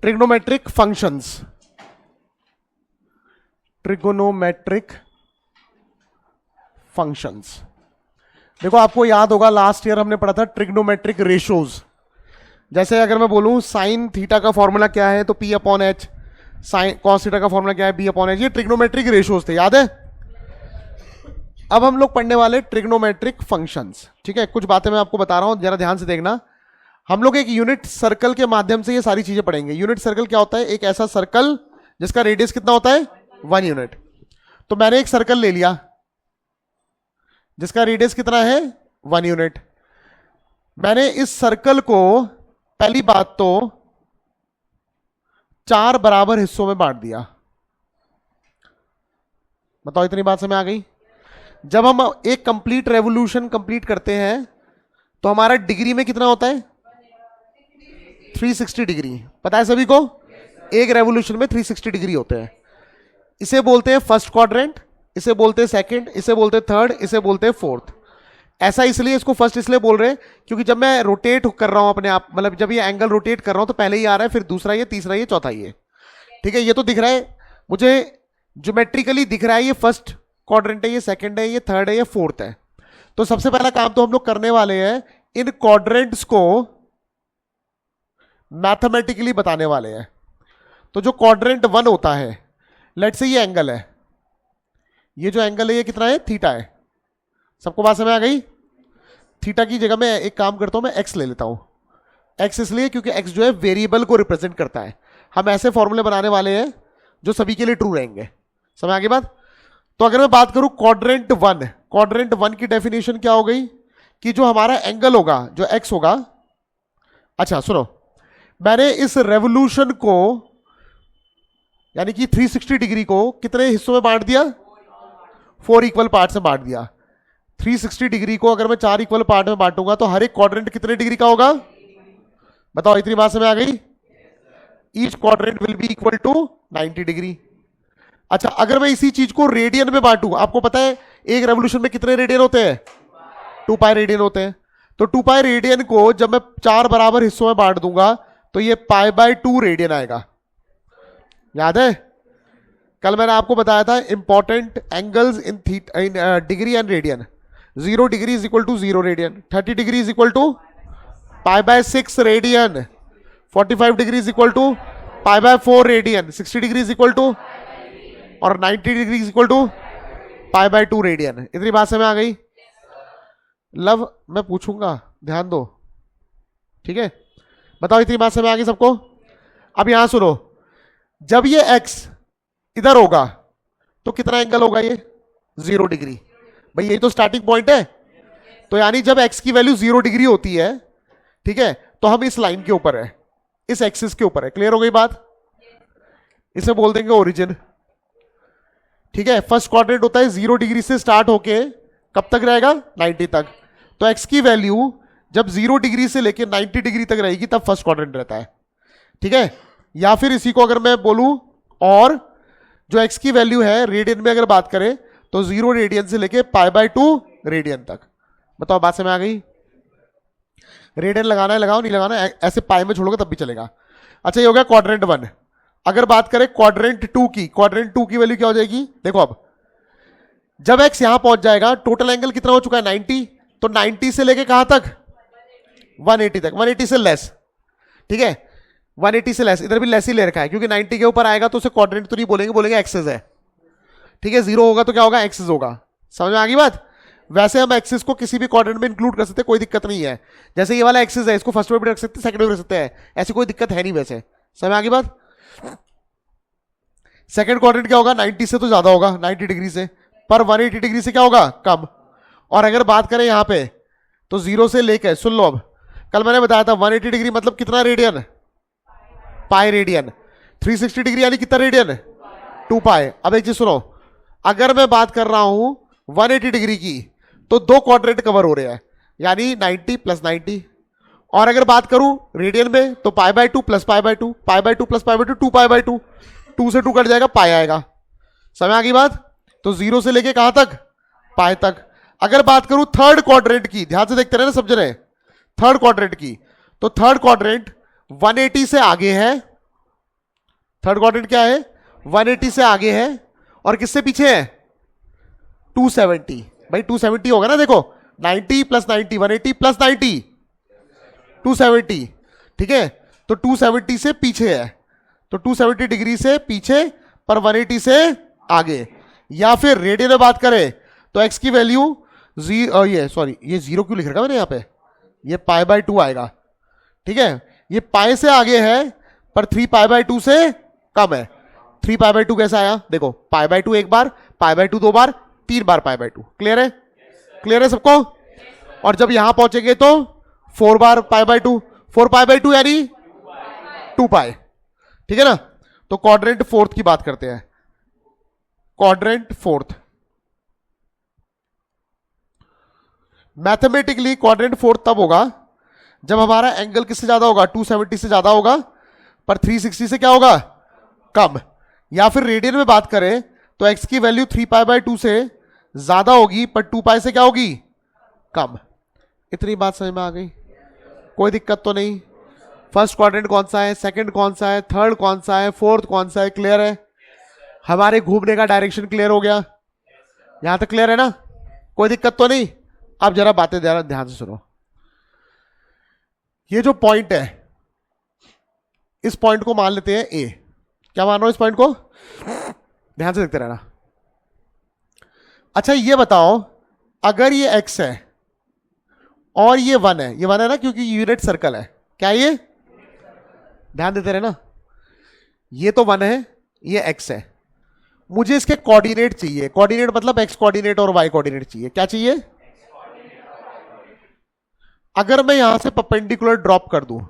Trigonometric functions, trigonometric functions. देखो आपको याद होगा लास्ट ईयर हमने पढ़ा था ट्रिग्नोमेट्रिक रेशोज। जैसे अगर मैं बोलूं साइन थीटा का फॉर्मूला क्या है तो P upon H, sine cos theta का फॉर्मूला क्या है B अपॉन एच, ये ट्रिग्नोमेट्रिक रेशोज थे, याद है। अब हम लोग पढ़ने वाले ट्रिग्नोमेट्रिक फंक्शंस। ठीक है, कुछ बातें मैं आपको बता रहा हूं, जरा ध्यान से देखना। हम लोग एक यूनिट सर्कल के माध्यम से ये सारी चीजें पढ़ेंगे। यूनिट सर्कल क्या होता है? एक ऐसा सर्कल जिसका रेडियस कितना होता है 1 यूनिट। तो मैंने एक सर्कल ले लिया जिसका रेडियस कितना है 1 यूनिट। मैंने इस सर्कल को पहली बात तो 4 बराबर हिस्सों में बांट दिया। बताओ इतनी बात समझ आ गई? जब हम एक कंप्लीट रेवोल्यूशन कंप्लीट करते हैं तो हमारा डिग्री में कितना होता है 360 डिग्री। पता है सभी को? एक रेवोल्यूशन में 360 डिग्री होते हैं। इसे बोलते हैं फर्स्ट क्वाड्रेंट, इसे बोलते हैं सेकंड, इसे बोलते हैं थर्ड, इसे बोलते हैं फोर्थ। ऐसा इसलिए इसको फर्स्ट इसलिए बोल रहे हैं क्योंकि जब मैं रोटेट कर रहा हूं अपने आप, मतलब जब ये एंगल रोटेट कर रहा हूं तो पहले ही आ रहा है, फिर दूसरा ये, तीसरा ये, चौथा ये। ठीक है, ये तो दिख रहा है मुझे, ज्योमेट्रिकली दिख रहा है ये फर्स्ट क्वाड्रेंट है, ये सेकंड है, ये थर्ड है, ये फोर्थ है। तो सबसे पहला काम तो हम लोग करने वाले हैं, इन क्वाड्रेंट्स को मैथमेटिकली बताने वाले हैं। तो जो क्वाड्रेंट 1 होता है, लेट्स से ये एंगल है, ये जो एंगल है ये कितना है थीटा है। सबको बात समझ आ गई? थीटा की जगह मैं एक काम करता हूं, मैं एक्स ले लेता हूं। एक्स इसलिए क्योंकि एक्स जो है वेरिएबल को रिप्रेजेंट करता है। हम ऐसे फॉर्मूले बनाने वाले हैं जो सभी के लिए ट्रू रहेंगे। समझ आ गई बात? तो अगर मैं बात करूं क्वाड्रेंट 1, क्वाड्रेंट 1 की डेफिनेशन क्या हो गई कि जो हमारा एंगल होगा, जो एक्स होगा, अच्छा सुनो, मैंने इस रेवोल्यूशन को यानी कि 360 डिग्री को कितने हिस्सों में बांट दिया? 4 इक्वल पार्ट में बांट दिया। 360 डिग्री को अगर मैं 4 इक्वल पार्ट में बांटूंगा तो हर एक क्वाड्रेंट कितने डिग्री का होगा? बताओ इतनी बात समझ आ गई? Each quadrant will be equal to 90 degree. अच्छा, अगर मैं इसी चीज को रेडियन में बांटू, आपको पता है एक रेवोल्यूशन में कितने रेडियन होते हैं? 2 पाई रेडियन होते हैं। तो 2 पाई रेडियन को जब मैं 4 बराबर हिस्सों में बांट दूंगा तो ये π/2 रेडियन आएगा। याद है कल मैंने आपको बताया था important angles in degree and radian. 0 degree is equal to 0 radian, 30 degree is equal to π/6 radian, 45 degree is equal to π/4 radian, 60 degree is equal to, और 90 degree is equal to π/2 radian. इतनी बात समझ आ गई? लव मैं पूछूंगा, ध्यान दो। ठीक है, बताओ इतनी बात समझ आ गई सबको? अब यहां सुनो, जब ये x इधर होगा तो कितना एंगल होगा? ये 0 डिग्री। भाई यही तो स्टार्टिंग पॉइंट है। तो यानी जब x की वैल्यू 0 डिग्री होती है, ठीक है, तो हम इस लाइन के ऊपर है, इस एक्सिस के ऊपर है। क्लियर हो गई बात? इसे बोल देंगे ओरिजिन। ठीक है, फर्स्ट क्वाड्रेंट होता है 0 डिग्री से स्टार्ट होके कब तक रहेगा? 90 तक। तो x की वैल्यू जब 0 डिग्री से लेके 90 डिग्री तक रहेगी तब फर्स्ट क्वाड्रेंट रहता है। ठीक है, या फिर इसी को अगर मैं बोलूं, और जो x की वैल्यू है रेडियन में अगर बात करें तो 0 रेडियन से लेके π/2 रेडियन तक। बताओ बात समझ आ गई? रेडियन लगाना है लगाओ, नहीं लगाना है ऐसे पाई में छोड़ोगे तब भी चलेगा। अच्छा, ये हो गया क्वाड्रेंट 1। अगर बात करें क्वाड्रेंट 2 की, क्वाड्रेंट 2 की वैल्यू क्या हो जाएगी? देखो अब जब x यहां पहुंच जाएगा, टोटल एंगल कितना हो चुका है 90, तो 90 से लेके कहां तक? 180 तक, 180 से लेस। ठीक है, 180 से लेस, इधर भी लेस ही ले रखा है क्योंकि 90 के ऊपर आएगा तो उसे क्वाड्रेंट तो नहीं बोलेंगे, बोलेंगे एक्सिस है। ठीक है, 0 होगा तो क्या होगा? एक्सिस होगा। समझ में आ गई बात? वैसे हम एक्सिस को किसी भी क्वाड्रेंट में इंक्लूड कर सकते हैं, कोई दिक्कत नहीं है। जैसे ये वाला एक्सिस है, इसको फर्स्ट में भी रख सकते हैं, सेकंड में भी रख सकते हैं, ऐसी कोई दिक्कत है नहीं। वैसे समझ में आ गई बात? सेकंड क्वाड्रेंट क्या होगा? 90 से तो ज्यादा होगा, 90 डिग्री से, पर 180 डिग्री से क्या होगा? कम। और अगर बात करें यहां पे तो 0 से लेकर, सुन लो अब, कल मैंने बताया था 180 डिग्री मतलब कितना रेडियन? Pi radian. 360 डिग्री यानी कितना रेडियन? 2 पाई। अब एक चीज सुनो, अगर मैं बात कर रहा हूं 180 डिग्री की तो 2 क्वाड्रेंट कवर हो रहे हैं, यानी 90 प्लस 90। और अगर बात करूं रेडियन में तो π/2 प्लस π/2, π/2 प्लस π/2, 2π/2, 2 से 2 कट जाएगा, पाई आएगा। समझ आ गई बात? तो 0 से लेके कहां तक? पाई तक। अगर बात करूं थर्ड क्वाड्रेंट की, ध्यान से देखते रहे ना, समझ रहे? थर्ड क्वाड्रेंट की, तो थर्ड क्वाड्रेंट 180 से आगे है थर्ड क्वाड्रेंट क्या है, 180 से आगे है और किससे पीछे है, 270। भाई 270 होगा ना, देखो 90 प्लस 90, 180 प्लस 90, 270। ठीक है, तो 270 से पीछे है, तो 270 डिग्री से पीछे पर 180 से आगे। या फिर रेडियन में बात करें तो x की वैल्यू ये जीरो क्यों लिख रखा मैंने यहाँ पे, ये π/2 आएगा। ठीक है, ये पाई से आगे है पर 3π/2 से कम है। 3π/2 कैसा आया, देखो π/2 एक बार, π/2 दो बार, 3 बार π/2। क्लियर है, क्लियर है सबको। और जब यहां पहुंचेंगे तो 4 बार π/2, 4π/2 यानी 2π। ठीक है ना। तो क्वाड्रेंट फोर्थ की बात करते हैं। Quadrant fourth, mathematically quadrant fourth तब होगा जब हमारा एंगल किससे ज्यादा होगा, 270 से ज्यादा होगा पर 360 से क्या होगा, कम। या फिर रेडियन में बात करें तो x की वैल्यू 3π/2 से ज्यादा होगी पर 2π से क्या होगी, कम। इतनी बात समझ में आ गई, कोई दिक्कत तो नहीं। फर्स्ट क्वाड्रेंट कौन सा है, सेकंड कौन सा है, थर्ड कौन सा है, फोर्थ कौन सा है, क्लियर है। हमारे घूमने का डायरेक्शन क्लियर हो गया, यहां तक क्लियर है ना, कोई दिक्कत तो नहीं। अब जरा बातें ध्यान से सुनो। ये जो पॉइंट है, इस पॉइंट को मान लेते हैं ए। क्या मान रहा हूं इस पॉइंट को, ध्यान से देखते रहना। अच्छा ये बताओ, अगर ये x है और ये 1 है, ये 1 है ना क्योंकि यूनिट सर्कल है, क्या ये, ध्यान देते रहना। ये तो 1 है, ये x है, मुझे इसके कोऑर्डिनेट चाहिए। कोऑर्डिनेट मतलब x कोऑर्डिनेट और y कोऑर्डिनेट चाहिए। क्या चाहिए, अगर मैं यहां से परपेंडिकुलर ड्रॉप कर दूं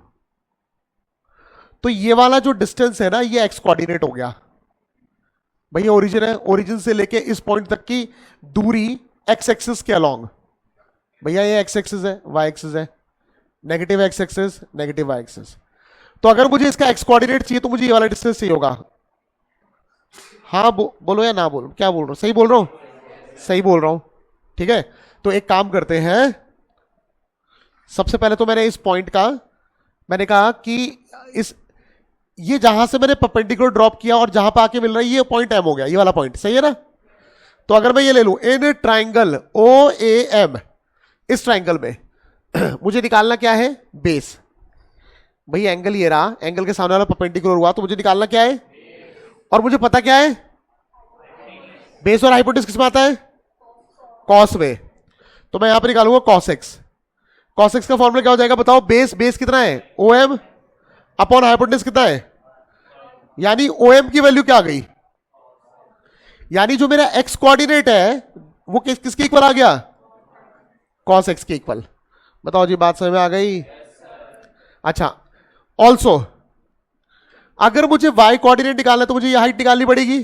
तो ये वाला जो डिस्टेंस है ना, ये x कोऑर्डिनेट हो गया। भैया ओरिजिन है, ओरिजिन से लेके इस पॉइंट तक की दूरी x एक्सिस के अलोंग। भैया ये x एक्सिस है, y एक्सिस है, negative x axis, negative y axis. तो अगर मुझे इसका x कोऑर्डिनेट चाहिए तो मुझे ये वाला डिस्टेंस चाहिए होगा। हाँ बोलो या ना बोलो, क्या बोल रहा हूं, सही बोल रहा हूं, सही बोल रहा हूं। ठीक है, तो एक काम करते हैं। सबसे पहले तो मैंने इस पॉइंट का, मैंने कहा कि इस, ये जहां से मैंने परपेंडिकुलर ड्रॉप किया और जहां पे आके मिल रहा है, ये पॉइंट एम हो गया, ये वाला पॉइंट, सही है ना। तो अगर मैं ये ले लूं, इन ट्राइंगल OAM, इस ट्राइंगल में मुझे निकालना क्या है, बेस। भाई एंगल ये रहा, एंगल के सामने वाला परपेंडिकुलर हुआ, तो मुझे निकालना क्या है, और मुझे पता क्या है, बेस और हाइपोटेन्यूज किस में आता है, कॉस में। तो मैं यहां पर निकालूंगा cos x। cos x का फॉर्मूला क्या हो जाएगा बताओ, बेस कितना है, OM अपॉन हाइपोटेन्यूज कितना है, यानी OM की वैल्यू क्या आ गई, यानी जो मेरा x कोऑर्डिनेट है वो किसके इक्वल आ गया, cos x के इक्वल। बताओ जी, बात समझ में आ गई। अच्छा, ऑल्सो अगर मुझे y कोऑर्डिनेट निकालना है तो मुझे ये हाइट निकालनी पड़ेगी।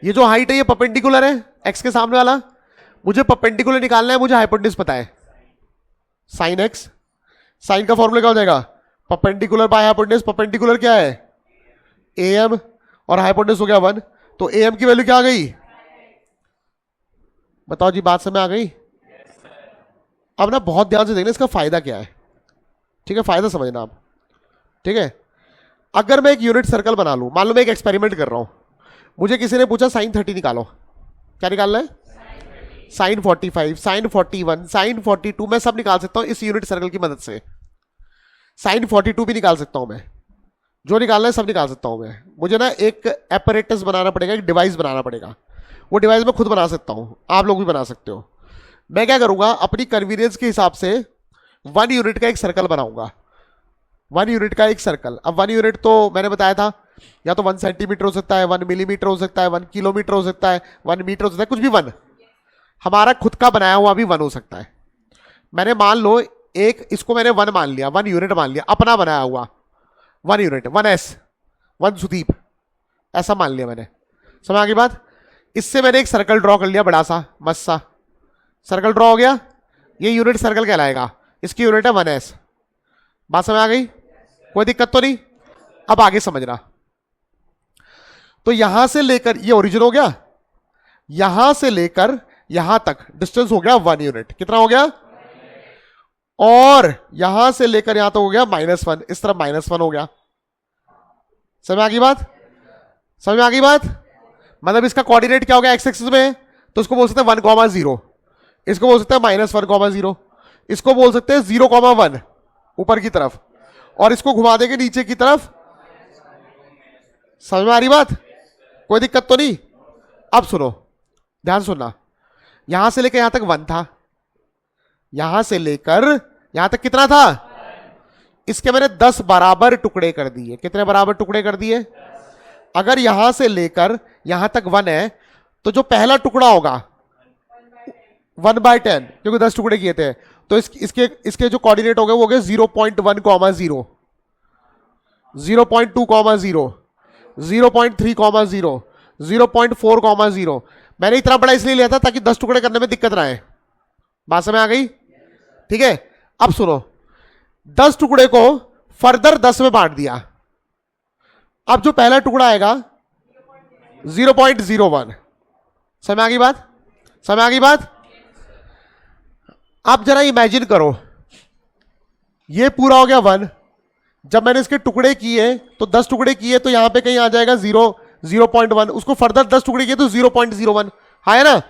ये जो हाइट है ये परपेंडिकुलर है x के सामने वाला, मुझे परपेंडिकुलर निकालना है, मुझे हाइपोटेन्यूज पता है, साइन x। साइन का फॉर्मूला क्या हो जाएगा, परपेंडिकुलर बाय हाइपोटेन्यूज। परपेंडिकुलर क्या है, AM, और हाइपोटेन्यूज हो गया 1, तो AM की वैल्यू क्या आ गई, बताओ जी, बात समझ आ गई। अब ना बहुत ध्यान से देखना इसका फायदा क्या है, ठीक है, फायदा समझना आप। ठीक है, अगर मैं एक यूनिट सर्कल बना लूं, मान लो मैं एक एक्सपेरिमेंट कर रहा हूं, मुझे किसी ने पूछा साइन 30 निकालो, क्या निकालना है, साइन 45, साइन 41, साइन 42, मैं सब निकाल सकता हूं इस यूनिट सर्कल की मदद से। साइन 42 भी निकाल सकता हूं मैं, जो निकालना है सब निकाल सकता हूं मैं। मुझे ना एक एपरेटस बनाना पड़ेगा, एक डिवाइस बनाना पड़ेगा, वो डिवाइस मैं खुद बना सकता हूं, आप लोग भी बना सकते हो। मैं क्या करूंगा, अपनी कन्वीनियंस के हिसाब से 1 यूनिट का एक सर्कल बनाऊंगा, 1 यूनिट का एक सर्कल। अब 1 यूनिट तो मैंने बताया था, या तो 1 सेंटीमीटर हो सकता है, 1 मिलीमीटर हो सकता है, 1 किलोमीटर हो सकता है, 1 मीटर हो सकता है, कुछ भी 1। हमारा खुद का बनाया हुआ भी 1 हो सकता है। मैंने मान लो एक, इसको मैंने 1 मान लिया, 1 यूनिट मान लिया, अपना बनाया हुआ 1 यूनिट, 1S, 1 सुदीप, ऐसा मान लिया मैंने। समझ आ गई बात। इससे मैंने एक सर्कल ड्रॉ कर लिया, बड़ा सा मस्त सा सर्कल ड्रॉ हो गया, ये यूनिट सर्कल कहलाएगा, इसकी यूनिट है 1S। बात समझ आ गई, कोई दिक्कत तो नहीं। अब आगे समझना, तो यहां से लेकर ये ओरिजिन हो गया, यहां से लेकर यहां तक डिस्टेंस हो गया 1 यूनिट, कितना हो गया, और यहां से लेकर यहां तक हो गया -1, इस तरफ -1 हो गया। समझ में आ गई बात? समझ में आ गई बात? मतलब इसका कोऑर्डिनेट क्या हो गया, एक्स एक्सिस में है तो इसको बोल सकते हैं 1,0, इसको बोल सकते हैं -1,0, इसको बोल सकते हैं 0,1 ऊपर की तरफ, और इसको घुमा देंगे नीचे की तरफ। समझ में आ रही बात? कोई दिक्कत तो नहीं? अब सुनो, ध्यान सुनना, यहां से लेकर यहां तक 1 था, यहां से लेकर यहां तक कितना था? इसके मैंने 10 बराबर टुकड़े कर दिए। कितने बराबर टुकड़े कर दिए? अगर यहां से लेकर यहां तक 1 है तो जो पहला टुकड़ा होगा 1/10, क्योंकि 10 टुकड़े किए थे, तो इसके जो कोऑर्डिनेट हो गए वो हो गए 0.1,0, 0.2,0, 0.3,0, 0.4,0। मैंने इतना बड़ा इसलिए लिया था ताकि 10 टुकड़े करने में दिक्कत ना आए। बात समझ आ गई? ठीक है, अब सुनो, 10 टुकड़े को फर्दर 10 में बांट दिया। अब जो पहला टुकड़ा आएगा 0.01। समझ आ गई बात? समझ आ गई बात? आप जरा इमेजिन करो, ये पूरा हो गया 1, जब मैंने इसके टुकड़े किए तो 10 टुकड़े किए तो यहां पे कहीं आ जाएगा 0.1, उसको फर्दर 10 टुकड़े किए तो 0.01, है ना?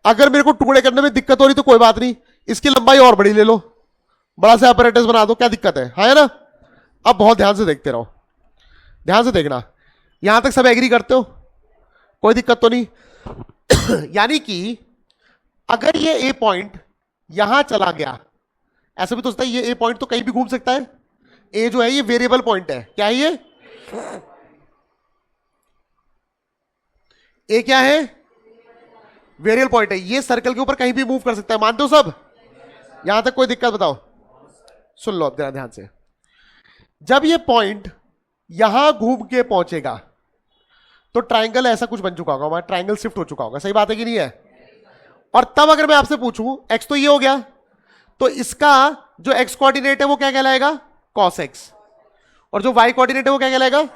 अगर मेरे को टुकड़े करने में दिक्कत हो रही तो कोई बात नहीं, इसकी लंबाई और बड़ी ले लो, बड़ा सा apparatus बना दो, क्या दिक्कत है ना? अब बहुत ध्यान से देखते रहो, ध्यान से देखना, यहां तक सब एग्री करते हो? कोई दिक्कत तो नहीं? यानी कि अगर ये ए पॉइंट यहां चला गया, ऐसा भी तो होता है, ये ए पॉइंट तो कहीं भी घूम सकता है। ए जो है ये वेरिएबल पॉइंट है, क्या है ये? ए क्या है? वेरिएबल पॉइंट है। ये सर्कल के ऊपर कहीं भी मूव कर सकता है, मानते हो सब? यहां तक कोई दिक्कत? बताओ, सुन लो अब जरा ध्यान से। जब ये पॉइंट यहां घूम के पहुंचेगा तो ट्राइंगल ऐसा कुछ बन चुका होगा, हमारा ट्राइंगल शिफ्ट हो चुका होगा। सही बात है कि नहीं है? और तब अगर मैं आपसे पूछूं, एक्स तो ये हो गया, तो इसका जो एक्स कोऑर्डिनेट है वो क्या कहलाएगा? Cos x. और जो वाई कोऑर्डिनेट है वो क्या कहलाएगा?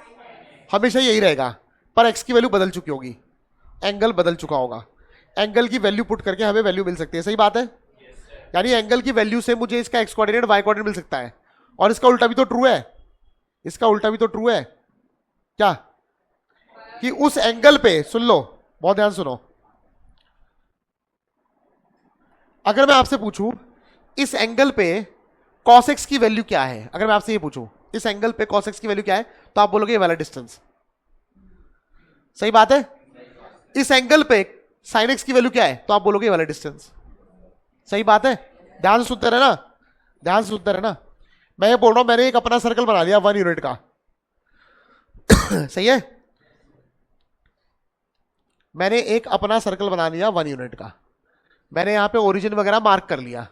हमेशा यही रहेगा, पर एक्स की वैल्यू बदल चुकी होगी, एंगल बदल चुका होगा। एंगल की वैल्यू पुट करके हमें वैल्यू मिल सकती है। सही बात है? यानी एंगल की वैल्यू से मुझे इसका एक्स कोऑर्डिनेट वाई कोऑर्डिनेट मिल सकता है। और इसका उल्टा भी तो ट्रू है, इसका उल्टा भी तो ट्रू है, क्या? कि उस एंगल पे, सुन लो, बहुत ध्यान सुनो, अगर मैं आपसे पूछूं इस एंगल पे cos x की वैल्यू क्या है, अगर मैं आपसे ये पूछूं इस एंगल पे cos x की वैल्यू क्या है, तो आप बोलोगे ये वाला डिस्टेंस। सही बात है? इस एंगल पे sin x की वैल्यू क्या है, तो आप बोलोगे ये वाला डिस्टेंस। सही बात है? ध्यान से सुनते रहना, ध्यान से सुनते रहना। मैं ये बोल रहा हूं, मैंने एक अपना सर्कल बना लिया 1 यूनिट का। सही है? मैंने एक अपना सर्कल बना लिया 1 यूनिट का, मैंने यहां पे ओरिजिन वगैरह मार्क कर लिया।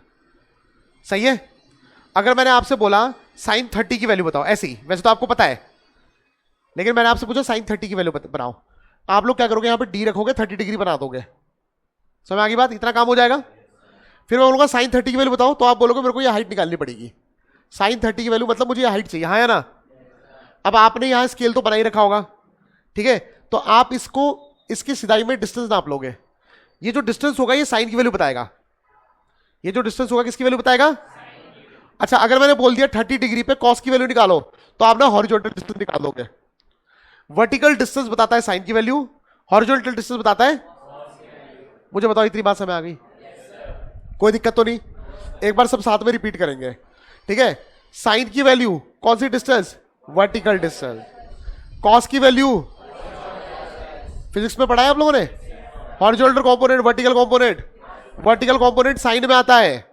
सही है? अगर मैंने आपसे बोला sin 30 की वैल्यू बताओ, ऐसे ही, वैसे तो आपको पता है, लेकिन मैंने आपसे पूछा sin 30 की वैल्यू बनाओ, आप लोग क्या करोगे? यहां पे डी रखोगे, 30 डिग्री बना दोगे। समझ आ गई बात? इतना काम हो जाएगा। फिर मैं बोलूंगा sin 30 की वैल्यू बताओ, तो आप बोलोगे मेरे को ये हाइट निकालनी पड़ेगी। sin 30 की वैल्यू मतलब मुझे ये हाइट चाहिए, हाँ है ना? अब आपने यहां स्केल तो बना ही रखा होगा, ठीक है? तो आप इसको इसकी सिधाई में डिस्टेंस नाप लोगे। ये जो डिस्टेंस होगा ये साइन की वैल्यू बताएगा। ये जो डिस्टेंस होगा किसकी वैल्यू बताएगा? अच्छा, अगर मैंने बोल दिया 30 डिग्री पे कॉस की वैल्यू निकालो, तो आप ना हॉरिजॉन्टल डिस्टेंस निकाल दोगे। वर्टिकल डिस्टेंस बताता है साइन की वैल्यू, हॉरिजॉन्टल डिस्टेंस बताता है। मुझे बताओ, इतनी बात समझ आ गई? कोई दिक्कत तो नहीं? एक बार सब साथ में रिपीट करेंगे, ठीक है? साइन की वैल्यू कौन सी डिस्टेंस? Vertical distance. कॉस की वैल्यू फिजिक्स में पढ़ा है आप लोगों ने, horizontal component, vertical component. Vertical component sine में आता है,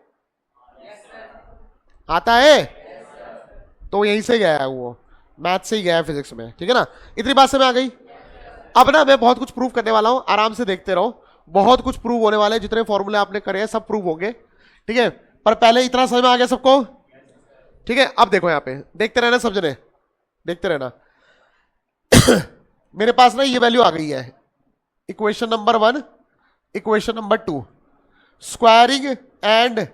आता है, तो यहीं से गया है, वो मैथ से ही गया है फिजिक्स में, ठीक है ना? इतनी बात समझ आ गई? अब ना मैं बहुत कुछ प्रूव करने वाला हूं, आराम से देखते रहो, बहुत कुछ प्रूव होने वाले हैं। जितने फॉर्मूले आपने करे हैं सब प्रूव होंगे, ठीक है? पर पहले इतना समझ में आ गया सबको, ठीक है? अब देखो, यहां पे देखते रहना, सब जने देखते रहना। मेरे पास ना ये वैल्यू आ गई है, equation number 1, equation number 2, squaring and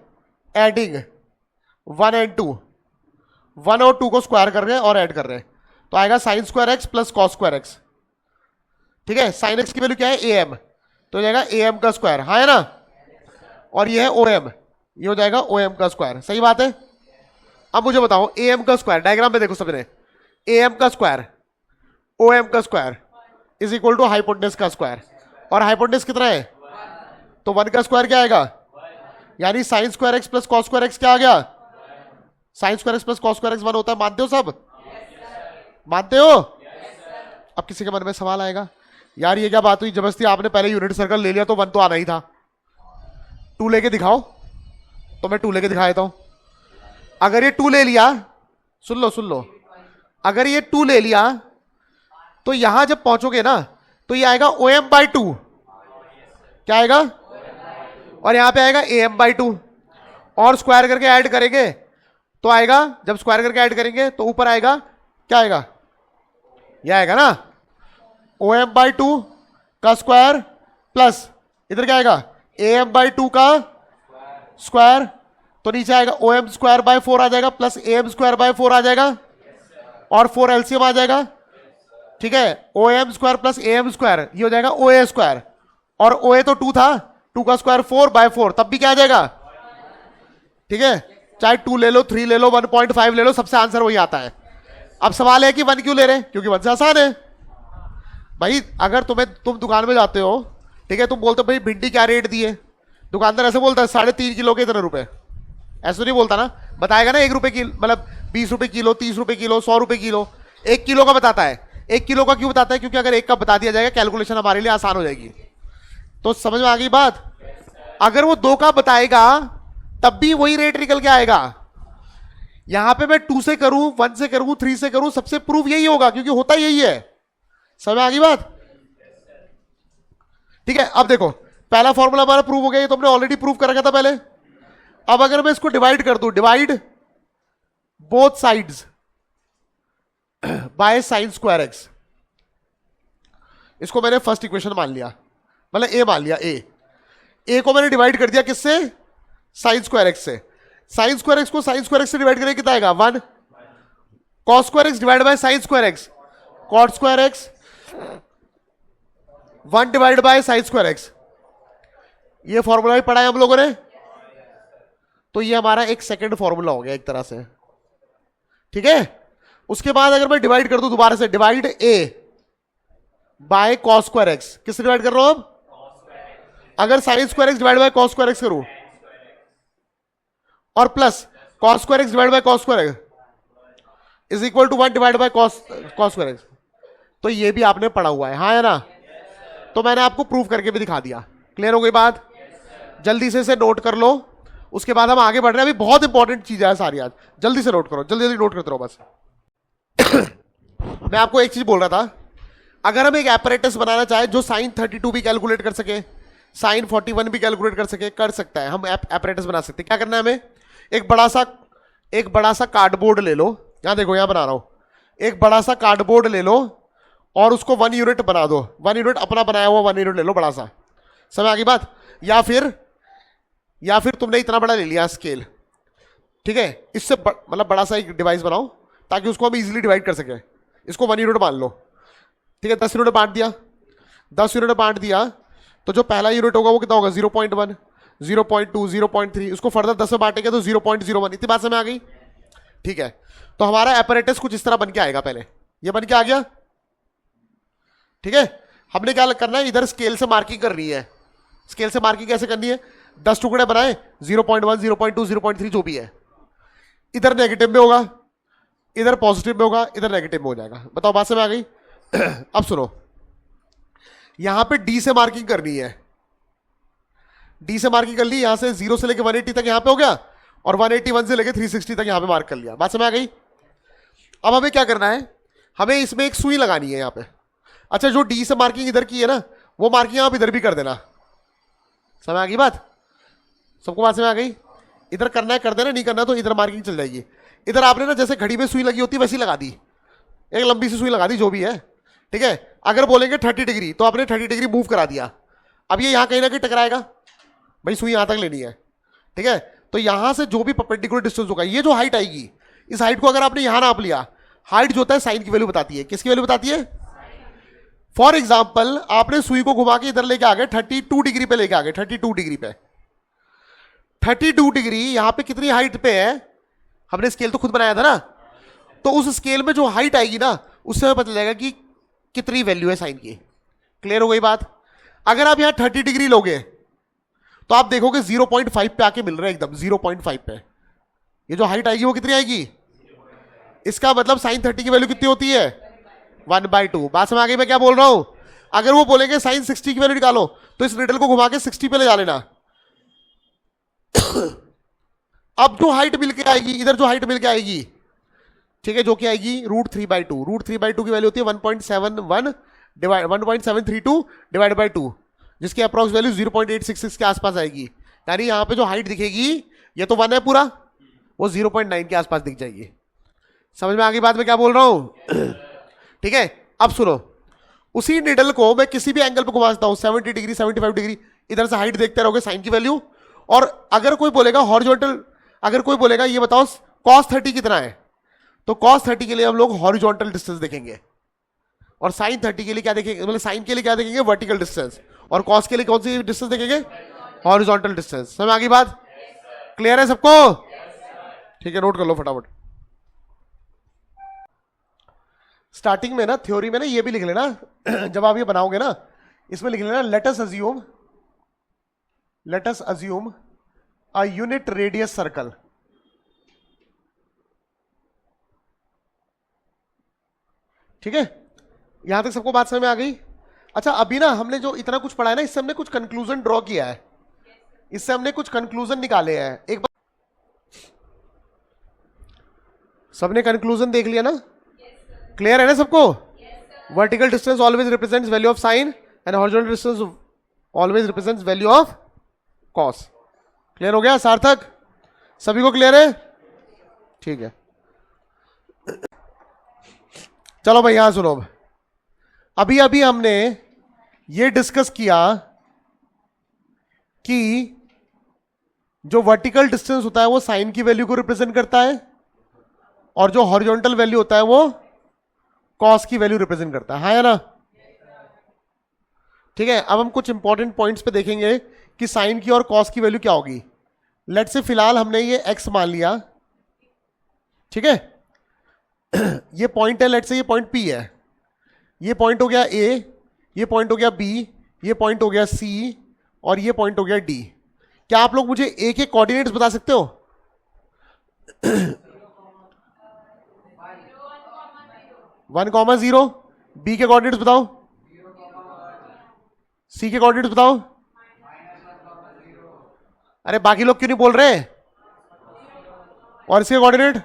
adding 1 और 2, 1 और 2 को स्क्वायर कर रहे हैं और ऐड कर रहे हैं, तो आएगा sign square X plus cos square x, ठीक है? साइन एक्स की वैल्यू क्या है? ए एम, तो हो जाएगा ए एम का स्क्वायर, हाँ है ना? और ये है ओ एम, ये हो जाएगा ओ एम का स्क्वायर। सही बात है? अब मुझे बताओ, ए एम का स्क्वायर, डायग्राम में देखो सबने, ए एम का स्क्वायर ओ एम का square is equal to hypotenuse का स्क्वायर, और हाइपोटेनस कितना है, तो 1 का स्क्वायर क्या आएगा, यानी sine square X plus cos square X क्या आ गया, sine square X plus cos square x 1 होता है। मानते हो सब, मानते हो? अब किसी के मन में सवाल आएगा, यार ये क्या बात हुई, जबरदस्ती आपने पहले यूनिट सर्कल ले लिया तो 1 तो आना ही था, 2 लेके दिखाओ। तो मैं 2 लेके दिखा देता हूं। अगर ये 2 ले लिया, सुन लो, अगर ये 2 ले लिया तो यहां जब पहुंचोगे ना तो ये आएगा ओ एम बाई 2, क्या आएगा, और यहां पे आएगा ए एम बाई 2, और स्क्वायर करके ऐड करेंगे तो आएगा, जब स्क्वायर करके ऐड करेंगे तो ऊपर आएगा, क्या आएगा, यह आएगा ना ओ एम बाई 2 का स्क्वायर प्लस इधर क्या आएगा ए एम बाई 2 का स्क्वायर, तो नीचे आएगा ओ एम स्क्वायर बाय 4 आ जाएगा plus A M square by 4 आ जाएगा, और 4 एलसीएम आ जाएगा, ठीक है। O M square plus A M square ये हो जाएगा ओ ए स्क्वायर, और ओ ए तो 2 था, 2 का स्क्वायर 4 बाय 4 तब भी क्या आ जाएगा, ठीक है। चाहे 2 ले लो, 3 ले लो, 1.5 ले लो, सबसे आंसर वही आता है। अब सवाल है कि 1 क्यों ले रहे हैं, क्योंकि 1 से आसान है भाई। अगर तुम दुकान में जाते हो, ठीक है, तुम बोलते हो भाई भिंडी क्या रेट दी है, दुकानदार ऐसे बोलता है 3.5 किलो के इतने रुपए, ऐसे नहीं बोलता ना, बताएगा ना 1 रुपए की, मतलब 20 रुपए किलो, 30 रुपए किलो, 100 रुपए किलो, 1 किलो का बताता है। 1 किलो का क्यों बताता है, क्योंकि अगर 1 का बता दिया जाएगा कैलकुलेशन हमारे लिए आसान हो जाएगी। तो समझ में आ गई बात। अगर वो 2 का बताएगा तब भी वही रेट निकल के आएगा। यहां पे मैं 2 से करूं, 1 से करूं, 3 से करूं, सबसे प्रूफ यही होगा, क्योंकि होता यही है। समझ में आ गई बात, ठीक है। अब देखो पहला फॉर्मूला हमारा प्रूव हो गया, ये तो हमने ऑलरेडी प्रूव कर रखा था पहले। अब अगर मैं इसको डिवाइड कर दूं, divide both sides by sine square x, इसको मैंने फर्स्ट इक्वेशन मान लिया, मतलब ए मान लिया, ए को मैंने डिवाइड कर दिया किससे, साइन स्क्वायर एक्स से। साइन स्क्वायर एक्स को साइन स्क्वायर एक्स से डिवाइड करेंगे कितना आएगा 1, cos square x divide by sine square x, cot square x 1 divide by sine square x. ये फॉर्मूला भी पढ़ा है हम लोगों ने, तो ये हमारा एक सेकंड फॉर्मूला हो गया एक तरह से, ठीक है। उसके बाद अगर मैं डिवाइड कर दूं दोबारा से, divide a by cos square x, किससे डिवाइड कर रहा हूं अब, अगर sine square x divide by cos square x करूं, और plus cos square x divide by cos square x is equal to 1 divide by cos square x, तो ये भी आपने पढ़ा हुआ है, हाँ है ना। तो मैंने आपको प्रूव करके भी दिखा दिया। क्लियर हो गई बात, जल्दी से इसे नोट कर लो, उसके बाद हम आगे बढ़ रहे हैं। अभी बहुत इंपॉर्टेंट चीज है सारी आज, जल्दी से नोट करो, जल्दी जल्दी नोट करते रहो बस। मैं आपको एक चीज बोल रहा था, अगर हम एक एपरेटस बनाना चाहे जो साइन 32 भी कैलकुलेट कर सके, साइन 41 भी कैलकुलेट कर सके, कर सकता है, हम एपरेटस बना सकते हैं। क्या करना है हमें, एक बड़ा सा कार्डबोर्ड ले लो, यहां देखो यहां बना रहा हूं, एक बड़ा सा कार्डबोर्ड ले लो और उसको 1 यूनिट बना दो, 1 यूनिट अपना बनाया हुआ 1 यूनिट ले लो बड़ा सा। समझ आ गई बात। या फिर तुमने इतना बड़ा ले लिया स्केल, ठीक है, इससे मतलब बड़ा सा एक डिवाइस बनाओ ताकि उसको हम इजीली डिवाइड कर सके। इसको 1 यूनिट मान लो, ठीक है, 10 यूनिट बांट दिया, 10 यूनिट बांट दिया, तो जो पहला यूनिट होगा वो कितना होगा 0.1, 0.2, 0.3, उसको फर्दर 10 में बांटेंगे तो 0.01। इतनी बात समझ आ गई, ठीक है। तो हमारा एपरेटस कुछ इस तरह बन के आएगा, पहले ये बन के आ गया, ठीक है। हमने क्या करना है, इधर स्केल से मार्किंग करनी है। स्केल से मार्किंग कैसे करनी है, 10 टुकड़े बनाए, 0.1, 0.2, 0.3 जो भी है, इधर नेगेटिव में होगा, इधर पॉजिटिव में होगा, इधर नेगेटिव में हो जाएगा। बताओ बात समझ आ गई। अब सुनो, यहां पे डी से मार्किंग करनी है, डी से मार्किंग कर ली, यहां से 0 से लेकर 180 तक यहां पे हो गया, और 181 से लेकर 360 तक यहां पे मार्क कर लिया। बात समझ आ गई। अब हमें क्या करना है, हमें इसमें एक सुई लगानी है यहां पे। अच्छा, जो डी से मार्किंग इधर की है ना, वो मार्किंग आप इधर भी कर देना। समझ आ गई बात, सबको बात समझ आ गई। इधर करना है कर देना, नहीं करना तो इधर मार्किंग चल जाएगी। इधर आपने ना जैसे घड़ी में सुई लगी होती है वैसी लगा दी, एक लंबी सी सुई लगा दी, जो भी है, ठीक है। अगर बोलेंगे 30 डिग्री तो आपने 30 डिग्री मूव करा दिया। अब ये यहां कहीं ना कहीं टकराएगा, भाई सुई यहां तक लेनी है, ठीक है। तो यहां से जो भी परपेंडिकुलर डिस्टेंस होगा, ये जो हाइट आएगी, इस हाइट को अगर आपने यहां नाप लिया, हाइट जो होता है साइन की वैल्यू बताती है। किसकी वैल्यू बताती है। फॉर एग्जाम्पल आपने सुई को घुमा के इधर लेके आ गए, 32 डिग्री पे लेके आ गए, 32 डिग्री पे, 32 डिग्री यहां पे कितनी हाइट पे है, हमने स्केल तो खुद बनाया था ना, तो उस स्केल में जो हाइट आएगी ना, उससे हमें पता चलेगा कि कितनी वैल्यू है साइन की। क्लियर हो गई बात। अगर आप यहां 30 डिग्री लोगे तो आप देखोगे 0.5 पे आके मिल रहा है एकदम 0.5 पे। ये जो हाइट आएगी वो कितनी आएगी, इसका मतलब साइन 30 की वैल्यू कितनी होती है 1/2। बात समझ आ गई मैं क्या बोल रहा हूं। अगर वो बोलेंगे साइन 60 की वैल्यू निकालो तो इस निडल को घुमा के 60 पे ले जा लेना। अब जो हाइट मिल के आएगी, इधर जो हाइट मिल के आएगी, ठीक है, जो कि आएगी √3/2। √3/2 की वैल्यू होती है 1.732 डिवाइड बाई 2, जिसकी अप्रॉक्स वैल्यू 0.866 के आसपास आएगी। यानी यहां पे जो हाइट दिखेगी ये तो 1 है पूरा, वो 0.9 के आसपास दिख जाएगी। समझ में आ गई बात मैं क्या बोल रहा हूं। ठीक है, अब सुनो, उसी निडल को मैं किसी भी एंगल पे घुमा सकता हूं, 70 डिग्री 75 डिग्री, इधर से हाइट देखते रहोगे साइन की वैल्यू। और अगर कोई बोलेगा हॉरिजॉन्टल, अगर कोई बोलेगा ये बताओ cos 30 कितना है, तो cos 30 के लिए हम लोग हॉरिजॉन्टल डिस्टेंस देखेंगे, और sin 30 के लिए क्या देखेंगे, मतलब साइन के लिए क्या देखेंगे, वर्टिकल डिस्टेंस, और cos के लिए कौन सी डिस्टेंस देखेंगे, हॉरिजॉन्टल डिस्टेंस। समझ आगे बात, क्लियर है सबको। ठीक है, नोट कर लो फटाफट। स्टार्टिंग में ना थ्योरी में ना ये भी लिख लेना जब आप ये बनाओगे ना, इसमें लिख लेना let us assume a unit radius circle. ठीक है, यहां तक सबको बात समझ में आ गई। अच्छा, अभी ना हमने जो इतना कुछ पढ़ा है ना, इससे हमने कुछ कंक्लूजन ड्रॉ किया है, इससे हमने कुछ कंक्लूजन निकाले हैं। एक बार सबने कंक्लूजन देख लिया ना, क्लियर है ना सबको। Vertical distance always represents value of sine and horizontal distance always represents value of cos. Clear हो गया सार्थक, सभी को क्लियर है। ठीक है, चलो भाई यहां सुनो। अभी अभी हमने ये डिस्कस किया कि जो वर्टिकल डिस्टेंस होता है वो साइन की वैल्यू को रिप्रेजेंट करता है, और जो हॉरिजॉन्टल वैल्यू होता है वो कॉस की वैल्यू रिप्रेजेंट करता है, हाँ या ना। ठीक है, अब हम कुछ इंपॉर्टेंट पॉइंट्स पे देखेंगे कि साइन की और कॉस की वैल्यू क्या होगी। लेट से फिलहाल हमने ये एक्स मान लिया, ठीक है, ये पॉइंट है, लेट से ये पॉइंट पी है, ये पॉइंट हो गया ए, ये पॉइंट हो गया बी, ये पॉइंट हो गया सी, और ये पॉइंट हो गया डी। क्या आप लोग मुझे ए के कोऑर्डिनेट्स बता सकते हो? 1,0, बी के कोऑर्डिनेट्स बताओ, सी के कोऑर्डिनेट्स बताओ। अरे बाकी लोग क्यों नहीं बोल रहे? और इसके कोऑर्डिनेट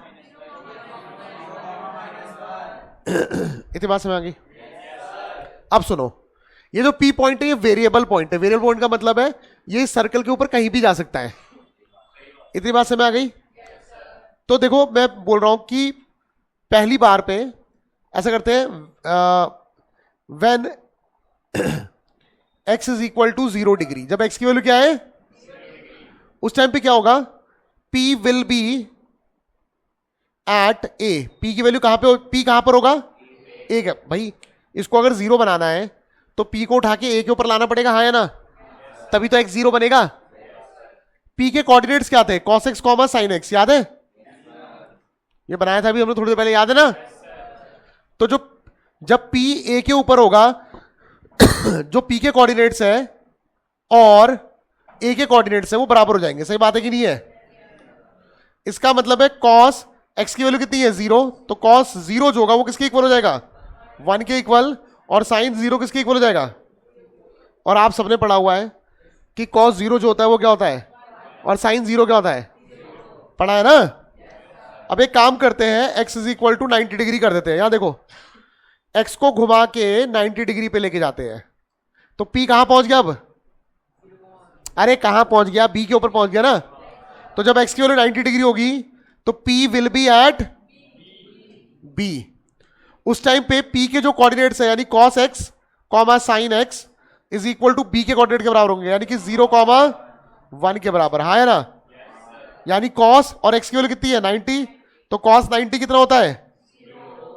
इतनी बात समझ आ गई। अब सुनो, ये जो पी पॉइंट है ये वेरिएबल पॉइंट है। वेरिएबल पॉइंट का मतलब है ये सर्कल के ऊपर कहीं भी जा सकता है। इतनी बात समझ आ गई। तो देखो मैं बोल रहा हूं कि पहली बार पे ऐसा करते हैं, when x is equal to 0 degree, जब x की वैल्यू क्या है उस टाइम पे क्या होगा, p will be at a। p की वैल्यू कहां पे, p कहां पर होगा, a का। भाई इसको अगर 0 बनाना है तो p को उठा के a के ऊपर लाना पड़ेगा, हाँ या ना, तभी तो x 0 बनेगा। p के कोऑर्डिनेट्स क्या थे, cos x comma sin x, याद है, ये बनाया था अभी हमने थोड़ी देर पहले, याद है ना। तो जो जब p a के ऊपर होगा जो p के कोऑर्डिनेट्स है और a के कोऑर्डिनेट्स है वो बराबर हो जाएंगे। सही बात है कि नहीं है? इसका मतलब है cos x की वैल्यू कितनी है 0, तो cos 0 जो होगा वो किसके इक्वल हो जाएगा, 1 के इक्वल, और sin 0 किसके इक्वल हो जाएगा। और आप सबने पढ़ा हुआ है कि cos 0 जो होता है वो क्या होता है, और sin 0 क्या होता है, पढ़ा है ना। अब एक काम करते हैं, x is equal to 90 degree कर देते हैं। यहां देखो x को घुमा के 90 डिग्री पे लेके जाते हैं, तो p कहां पहुंच गया अब, अरे कहां पहुंच गया, b के ऊपर पहुंच गया ना। तो जब x की वैल्यू 90 डिग्री होगी तो p will be at b। उस टाइम पे p के जो कोऑर्डिनेट्स है यानी cos x comma sin x is equal to b के कोऑर्डिनेट के बराबर होंगे, यानी कि 0,1 के बराबर, हाँ है ना। यानी cos और x की वैल्यू कितनी है 90, तो cos 90 कितना होता है,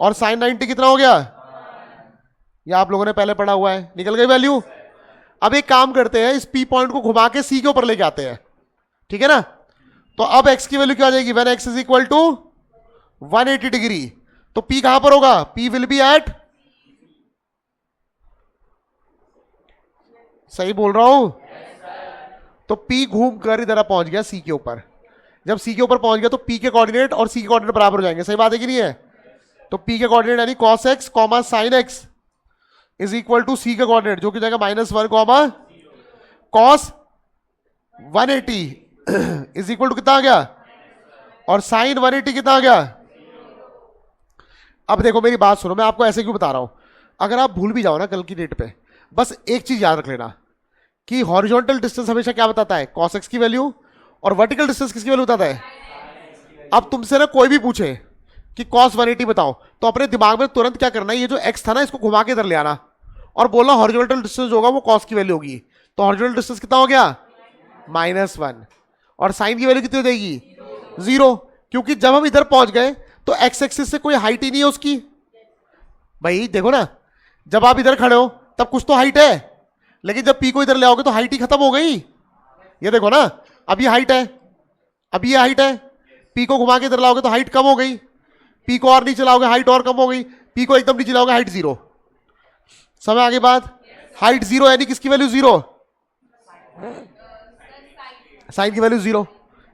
और sin 90 कितना हो गया, ये आप लोगों ने पहले पढ़ा हुआ है, निकल गई वैल्यू। अब एक काम करते हैं, इस p पॉइंट को घुमा के c के ऊपर लेके आते हैं, ठीक है ना। तो अब x की वैल्यू क्या आ जाएगी, when x is equal to 180 degree, तो p कहां पर होगा, p विल बी एट सही बोल रहा हूं? तो P घूम कर इधर पहुंच गया C के ऊपर। जब C के ऊपर पहुंच गया तो P के कोऑर्डिनेट और C के कोऑर्डिनेट बराबर हो जाएंगे। सही बात है कि नहीं है? तो P के कोऑर्डिनेट यानी cos x comma sine x is equal to C के कोऑर्डिनेट जो कि जाएगा -1 comma cos 180 is equal to कितना आ गया, और साइन 180 कितना आ गया। अब देखो मेरी बात सुनो, मैं आपको ऐसे क्यों बता रहा हूं, अगर आप भूल भी जाओ ना कल की डेट पे, बस एक चीज याद रख लेना कि हॉरिजॉन्टल डिस्टेंस हमेशा क्या बताता है, cos x की वैल्यू, और वर्टिकल डिस्टेंस किसकी वैल्यू बताता है। अब तुमसे ना कोई भी पूछे कि cos 180 बताओ, तो अपने दिमाग में तुरंत क्या करना है, ये जो x था ना इसको घुमा के इधर ले आना और बोलना हॉरिजॉन्टल डिस्टेंस होगा वो cos की वैल्यू होगी। तो हॉरिजॉन्टल डिस्टेंस कितना हो गया, -1, और साइन की वैल्यू कितनी हो जाएगी, 0, क्योंकि जब हम इधर पहुंच गए तो x एक्सिस से कोई हाइट ही नहीं है उसकी। भाई देखो ना, जब आप इधर खड़े हो तब कुछ तो हाइट है, लेकिन जब P को इधर ले आओगे तो हाइट ही खत्म हो गई। ये देखो ना, अब ये हाइट है, अब ये हाइट है, P को घुमा के इधर लाओगे तो हाइट कम हो गई, P को और नीचे लाओगे हाइट और कम हो गई, P को एकदम नीचे लाओगे हाइट 0। समझ आगे बात, हाइट 0 यानी किसकी वैल्यू 0, साइन की वैल्यू 0।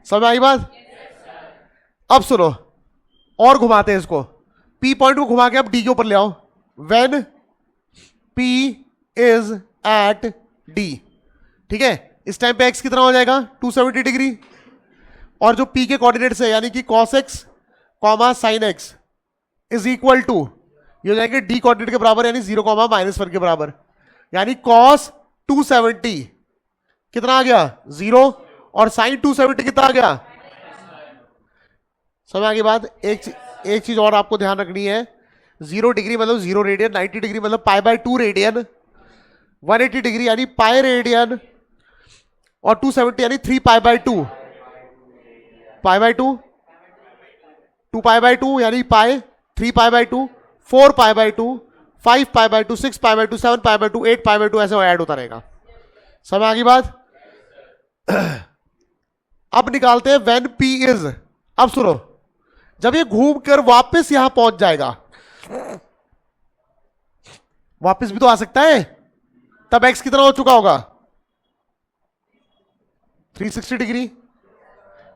समझ आई बात। अब सुनो और घुमाते हैं इसको, P पॉइंट को घुमा के अब D के ऊपर ले आओ, when P is at D, ठीक है, इस टाइम पे x कितना हो जाएगा 270 डिग्री, और जो P के कोऑर्डिनेट्स है यानी कि cos x comma sine x is equal to ये हो जाएंगे D कोऑर्डिनेट के बराबर यानी 0 कॉमा -1 के बराबर, यानी cos 270 कितना आ गया 0, और साइन 270 कितना आ गया। समझ आगे बात। एक चीज और आपको ध्यान रखनी है, 0 डिग्री मतलब 0 रेडियन, 90 डिग्री मतलब π/2 रेडियन, 180 डिग्री यानी पाई रेडियन, और 270 यानी 3π/2, π/2, 2π/2 यानी पाई, 3π/2, 4π/2, 5π/2, 6π/2, 7π/2, 8π/2 ऐसे ऐड होता रहेगा। समझ आगे बात। अब निकालते हैं व्हेन P इज, अब सुनो, जब ये घूम कर वापस यहां पहुंच जाएगा, वापस भी तो आ सकता है, तब x कितना हो चुका होगा 360 डिग्री,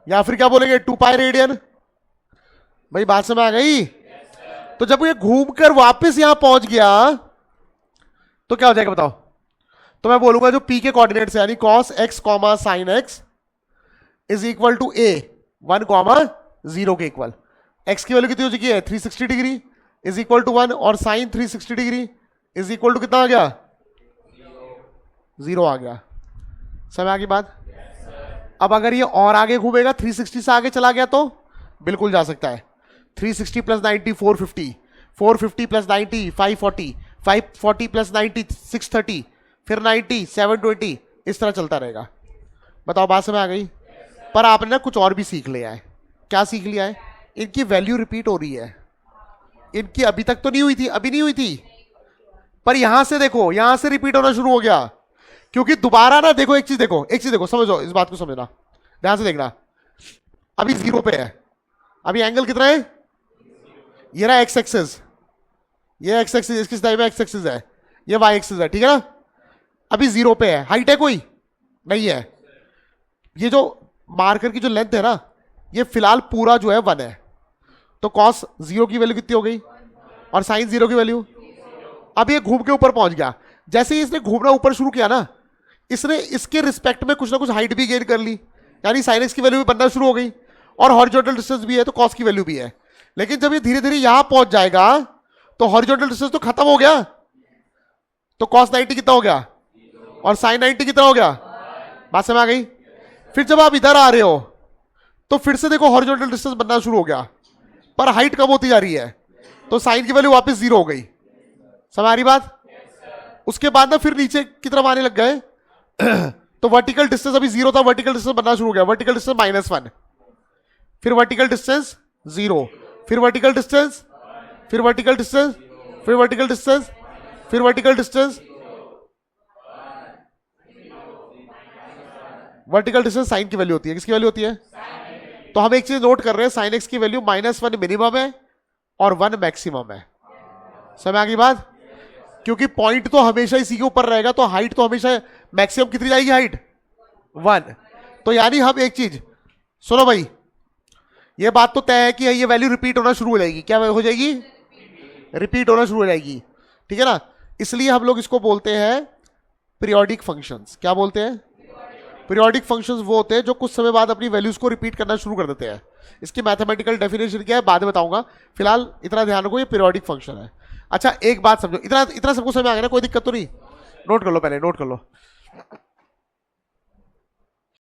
या फिर क्या बोलेंगे 2π रेडियन। भाई बात समझ आ गई। तो जब ये घूमकर वापस यहां पहुंच गया तो क्या हो जाएगा बताओ। तो मैं बोलूंगा जो P के कोऑर्डिनेट्स है यानी cos x comma sine x is equal to a 1 comma 0 के इक्वल, x की वैल्यू कितनी हो चुकी है 360 डिग्री इज इक्वल टू 1, और sine 360 degree is equal to कितना आ गया 0 आ गया। समझ आ गई बात। अब अगर ये और आगे घूमेगा 360 से आगे चला गया तो बिल्कुल जा सकता है, 360 प्लस 90 450, 450 प्लस 90 540, 540 प्लस 90 630, फिर 90 720, इस तरह चलता रहेगा। बताओ बात समझ आ गई। पर आपने ना कुछ और भी सीख लिया है। क्या सीख लिया है, इनकी वैल्यू रिपीट हो रही है, इनकी अभी तक तो नहीं हुई थी, अभी नहीं हुई थी, पर यहां से देखो, यहां से रिपीट होना शुरू हो गया, क्योंकि दोबारा ना देखो, एक चीज देखो, समझो, इस बात को समझना, ध्यान से देखना। अभी 0 पे है, अभी एंगल कितना है, ये रहा x एक्सिस, ये x एक्सिस, इसकी साइड में x एक्सिस है, ये y एक्सिस है, ठीक है ना। अभी 0 पे है, हाइट है कोई नहीं है, ये जो मार्कर की जो लेंथ है ना, ये फिलहाल पूरा जो है 1 है, तो cos 0 की वैल्यू कितनी हो गई, और साइन 0 की वैल्यू। अब ये घूम के ऊपर पहुंच गया, जैसे ही इसने घूमना ऊपर शुरू किया ना, इसने इसके रिस्पेक्ट में कुछ ना कुछ हाइट भी गेन कर ली, यानी साइन एक्स की वैल्यू भी बनना शुरू हो गई, और हॉरिजॉन्टल डिस्टेंस भी है तो cos की वैल्यू भी है। लेकिन जब ये धीरे धीरे यहां पहुंच जाएगा तो हॉरिजॉन्टल डिस्टेंस तो खत्म हो गया, तो cos 90 कितना हो गया, और साइन 90 कितना हो गया। बात समझ आ गई। फिर जब आप इधर आ रहे हो तो फिर से देखो हॉरिजॉन्टल डिस्टेंस बनना शुरू हो गया, पर हाइट कम होती जा रही है, तो साइन की वैल्यू वापस 0 हो गई। समझ आ रही बात। उसके बाद ना फिर नीचे की तरफ आने लग गए तो वर्टिकल डिस्टेंस अभी 0 था, वर्टिकल डिस्टेंस बनना शुरू हो गया, वर्टिकल डिस्टेंस -1, फिर वर्टिकल डिस्टेंस 0, फिर वर्टिकल डिस्टेंस, फिर वर्टिकल डिस्टेंस, फिर वर्टिकल डिस्टेंस, फिर vertical distance, vertical distance sine की वैल्यू होती है, किसकी वैल्यू होती है। तो हम एक चीज नोट कर रहे हैं, साइन एक्स की वैल्यू -1 मिनिमम है और 1 मैक्सिमम है। समझ आ गई बात। क्योंकि पॉइंट तो हमेशा इसी के ऊपर रहेगा, तो हाइट तो हमेशा मैक्सिमम कितनी जाएगी हाइट 1। तो यानी हम एक चीज सुनो भाई, ये बात तो तय है कि ये वैल्यू रिपीट होना शुरू हो जाएगी। क्या हो जाएगी? रिपीट होना शुरू हो जाएगी, ठीक है ना। इसलिए हम लोग इसको बोलते हैं पीरियोडिक फंक्शंस। क्या बोलते हैं? पीरियोडिक फंक्शंस वो होते हैं जो कुछ समय बाद अपनी वैल्यूज को रिपीट करना शुरू कर देते हैं। इसकी मैथमेटिकल डेफिनेशन क्या है बाद में बताऊंगा, फिलहाल इतना ध्यान रखो ये पीरियोडिक फंक्शन है। अच्छा एक बात समझो, इतना इतना सबको समझ आ गया ना, कोई दिक्कत तो नहीं? नोट कर लो, पहले नोट कर लो।